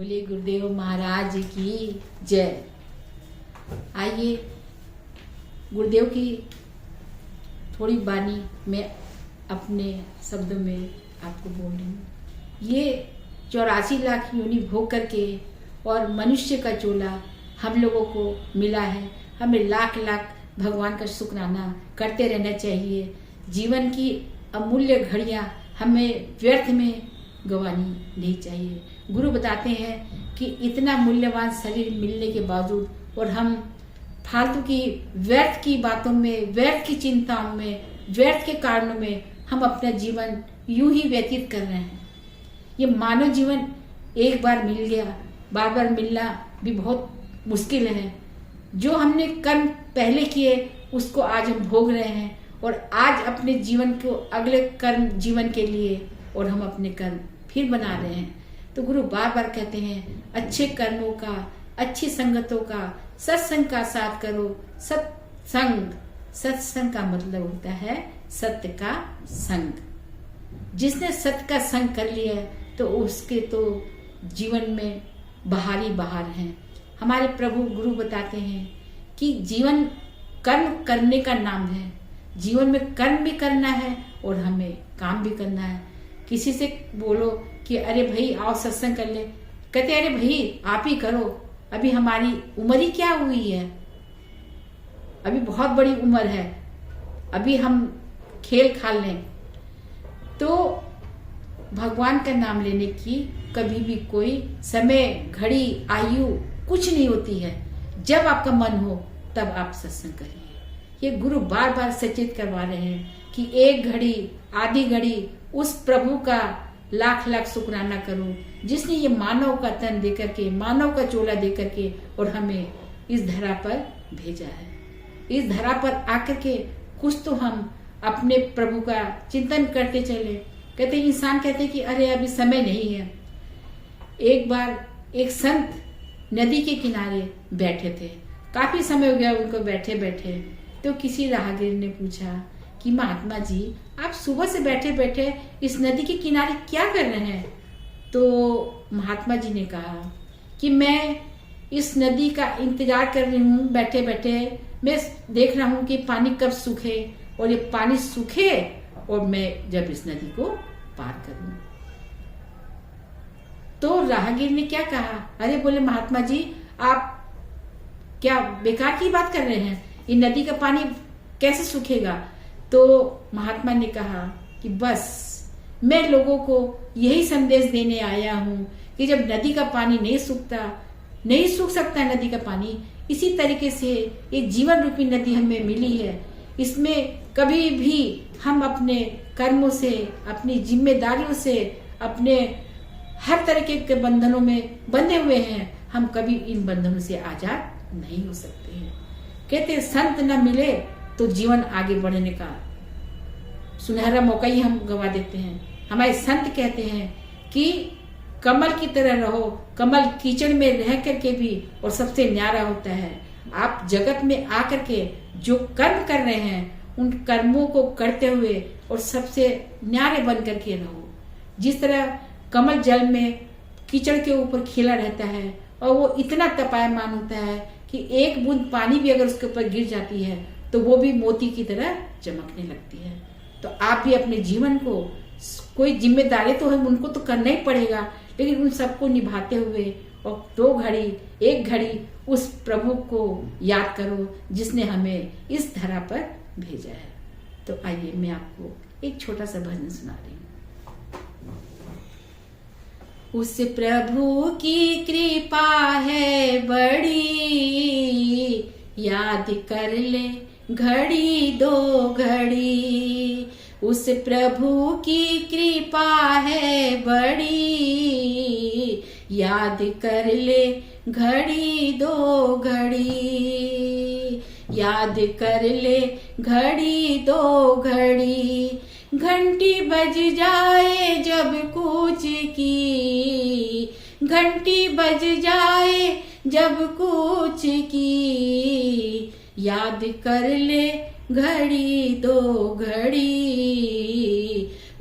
बोले गुरुदेव महाराज की जय। आइए गुरुदेव की थोड़ी वाणी मैं अपने शब्दों में आपको बोल रही हूँ। ये 84 लाख योनि भोग करके और मनुष्य का चोला हम लोगों को मिला है। हमें लाख लाख भगवान का शुक्राना करते रहना चाहिए। जीवन की अमूल्य घड़ियाँ हमें व्यर्थ में गंवानी नहीं चाहिए। गुरु बताते हैं कि इतना मूल्यवान शरीर मिलने के बावजूद और हम फालतू की व्यर्थ की बातों में, व्यर्थ की चिंताओं में, व्यर्थ के कारणों में हम अपना जीवन यूं ही व्यतीत कर रहे हैं। ये मानव जीवन एक बार मिल गया, बार बार मिलना भी बहुत मुश्किल है। जो हमने कर्म पहले किए उसको आज हम भोग रहे हैं और आज अपने जीवन को अगले कर्म जीवन के लिए और हम अपने कर्म फिर बना रहे हैं। तो गुरु बार बार कहते हैं अच्छे कर्मों का, अच्छी संगतों का, सत्संग का साथ करो। सत्संग का मतलब होता है सत्य का संग। जिसने सत्य का संग कर लिया है तो उसके तो जीवन में बहार ही बहार है। हमारे प्रभु गुरु बताते हैं कि जीवन कर्म करने का नाम है। जीवन में कर्म भी करना है और हमें काम भी करना है। किसी से बोलो कि अरे भाई आओ सत्संग कर ले, कहते अरे भाई आप ही करो, अभी हमारी उम्र ही क्या हुई है, अभी बहुत बड़ी उम्र है, अभी हम खेल खाल लें। तो भगवान का नाम लेने की कभी भी कोई समय, घड़ी, आयु कुछ नहीं होती है। जब आपका मन हो तब आप सत्संग करिए। ये गुरु बार बार सचेत करवा रहे हैं कि एक घड़ी, आधी घड़ी उस प्रभु का लाख लाख शुक्राना करो जिसने ये मानव का तन देकर के, मानव का चोला देकर के और हमें इस धरा पर भेजा है। इस धरा पर आकर के कुछ तो हम अपने प्रभु का चिंतन करते चले। कहते इंसान कहते कि अरे अभी समय नहीं है। एक बार एक संत नदी के किनारे बैठे थे, काफी समय हो गया उनको बैठे बैठे। तो किसी राहगीर ने पूछा कि महात्मा जी आप सुबह से बैठे बैठे इस नदी के किनारे क्या कर रहे हैं? तो महात्मा जी ने कहा कि मैं इस नदी का इंतजार कर रही हूँ, बैठे बैठे मैं देख रहा हूँ कि पानी कब सूखे और ये पानी सूखे और मैं जब इस नदी को पार करूं। तो राहगीर ने क्या कहा, अरे बोले महात्मा जी आप क्या बेकार की बात कर रहे हैं, ये नदी का पानी कैसे सूखेगा? तो महात्मा ने कहा कि बस मैं लोगों को यही संदेश देने आया हूँ कि जब नदी का पानी नहीं सूख सकता नदी का पानी, इसी तरीके से एक जीवन रूपी नदी हमें मिली है। इसमें कभी भी हम अपने कर्मों से, अपनी जिम्मेदारियों से, अपने हर तरीके के बंधनों में बंधे हुए हैं। हम कभी इन बंधनों से आजाद नहीं हो सकते हैं। कहते संत न मिले तो जीवन आगे बढ़ने का सुनहरा मौका ही हम गवा देते हैं। हमारे संत कहते हैं कि कमल की तरह रहो, कमल कीचड़ में रह करके भी और सबसे न्यारा होता है। आप जगत में आकर के जो कर्म कर रहे हैं उन कर्मों को करते हुए और सबसे न्यारे बन करके रहो। जिस तरह कमल जल में कीचड़ के ऊपर खिला रहता है और वो इतना तपायमान होता है कि एक बूंद पानी भी अगर उसके ऊपर गिर जाती है तो वो भी मोती की तरह चमकने लगती है। तो आप भी अपने जीवन को, कोई जिम्मेदारी तो है उनको तो करना ही पड़ेगा, लेकिन उन सबको निभाते हुए और 2 घड़ी, 1 घड़ी उस प्रभु को याद करो जिसने हमें इस धरा पर भेजा है। तो आइए मैं आपको एक छोटा सा भजन सुना रही हूँ। उस प्रभु की कृपा है बड़ी, याद कर ले घड़ी 2 घड़ी। उस प्रभु की कृपा है बड़ी, याद कर ले घड़ी 2 घड़ी। याद कर ले घड़ी 2 घड़ी। घंटी बज जाए जब कूच की, घंटी बज जाए जब कूच की। याद कर ले घड़ी 2 घड़ी।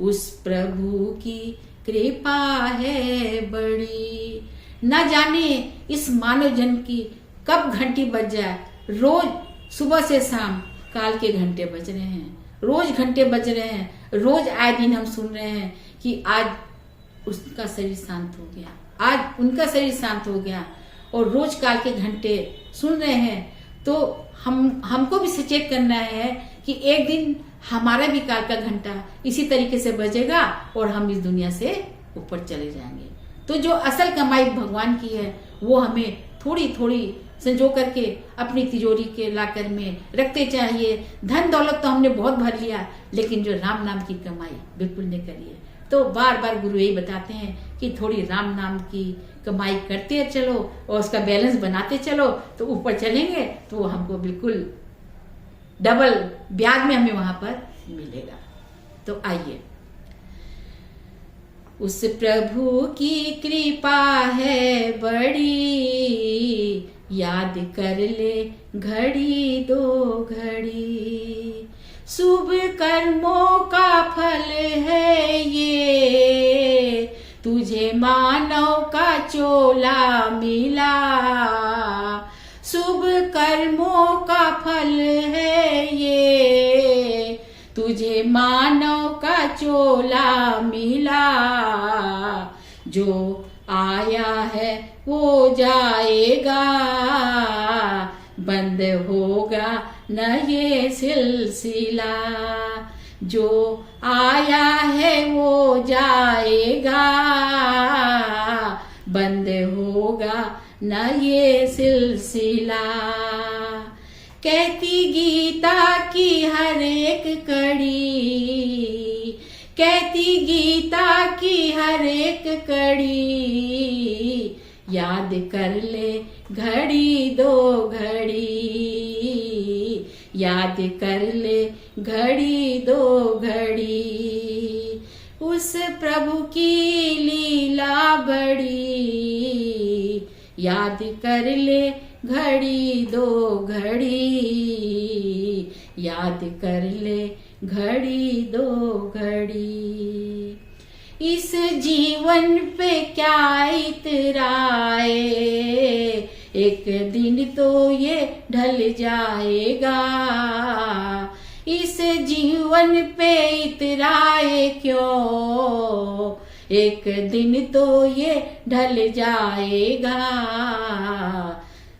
उस प्रभु की कृपा है बड़ी। न जाने इस मानव जन्म की कब घंटी बज जाए। रोज सुबह से शाम काल के घंटे बज रहे हैं, रोज घंटे बज रहे हैं, रोज आए दिन हम सुन रहे हैं कि आज उसका शरीर शांत हो गया, आज उनका शरीर शांत हो गया, और रोज काल के घंटे सुन रहे हैं। तो हमको भी सचेत करना है कि एक दिन हमारा भी काल का घंटा इसी तरीके से बजेगा और हम इस दुनिया से ऊपर चले जाएंगे। तो जो असल कमाई भगवान की है वो हमें थोड़ी थोड़ी संजो करके अपनी तिजोरी के लाकर में रखते चाहिए। धन दौलत तो हमने बहुत भर लिया, लेकिन जो राम नाम की कमाई बिल्कुल नहीं करी है। तो बार बार गुरु यही बताते हैं कि थोड़ी राम नाम की कमाई करते चलो और उसका बैलेंस बनाते चलो, तो ऊपर चलेंगे तो वो हमको बिल्कुल डबल ब्याज में हमें वहां पर मिलेगा। तो आइए, उस प्रभु की कृपा है बड़ी, याद कर ले घड़ी दो घड़ी, शुभ कर्मों का फल है ये, तुझे मानव का चोला मिला, शुभ कर्मों का फल है ये, तुझे मानव का चोला मिला, जो आया है वो जाएगा, बंद होगा न ये सिलसिला, जो आया है वो जाएगा, बंद होगा न ये सिलसिला। कहती गीता की हर एक कड़ी, कहती गीता की हर एक कड़ी, याद कर ले घड़ी दो घड़ी, याद कर ले घड़ी दो घड़ी, उस प्रभु की लीला बड़ी, याद कर ले घड़ी दो घड़ी, याद कर ले घड़ी दो घड़ी। इस जीवन पे क्या इतराए, एक दिन तो ये ढल जाएगा, इस जीवन पे इतराए क्यों, एक दिन तो ये ढल जाएगा,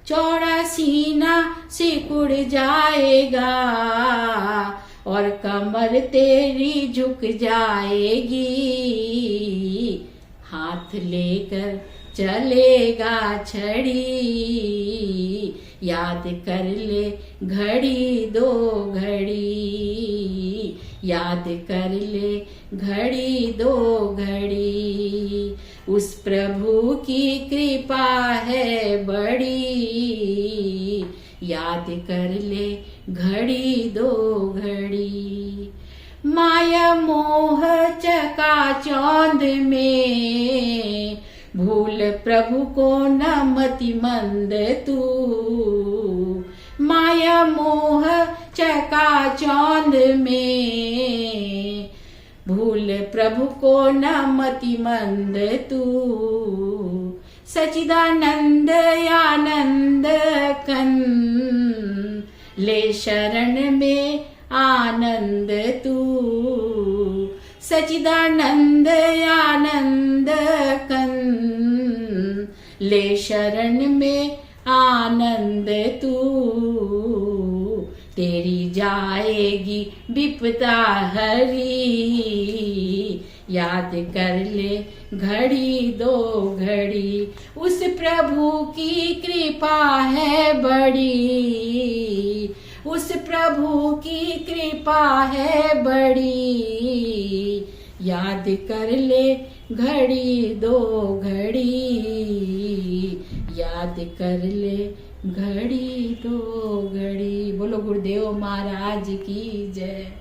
चौड़ा सीना सिकुड़ जाएगा, और कमर तेरी झुक जाएगी, हाथ लेकर चलेगा छड़ी, याद कर ले घड़ी दो घड़ी, याद कर ले घड़ी दो घड़ी, उस प्रभु की कृपा है बड़ी, याद कर ले घड़ी दो घड़ी। माया मोह चकाचौंध में, भूल प्रभु को न मति मंद तू, माया मोह चकाचौंध में, भूल प्रभु को न मति मंद तू, सचिदानंद आनंद कन, ले शरण में आनंद तू, सचिदानंद आनंद कन, ले शरण में आनंद तू, तेरी जाएगी विपदा हरी, याद कर ले घड़ी दो घड़ी, उस प्रभु की कृपा है बड़ी, उस प्रभु की कृपा है बड़ी, याद कर ले घड़ी दो घड़ी, याद कर ले घड़ी दो घड़ी। बोलो गुरुदेव महाराज की जय।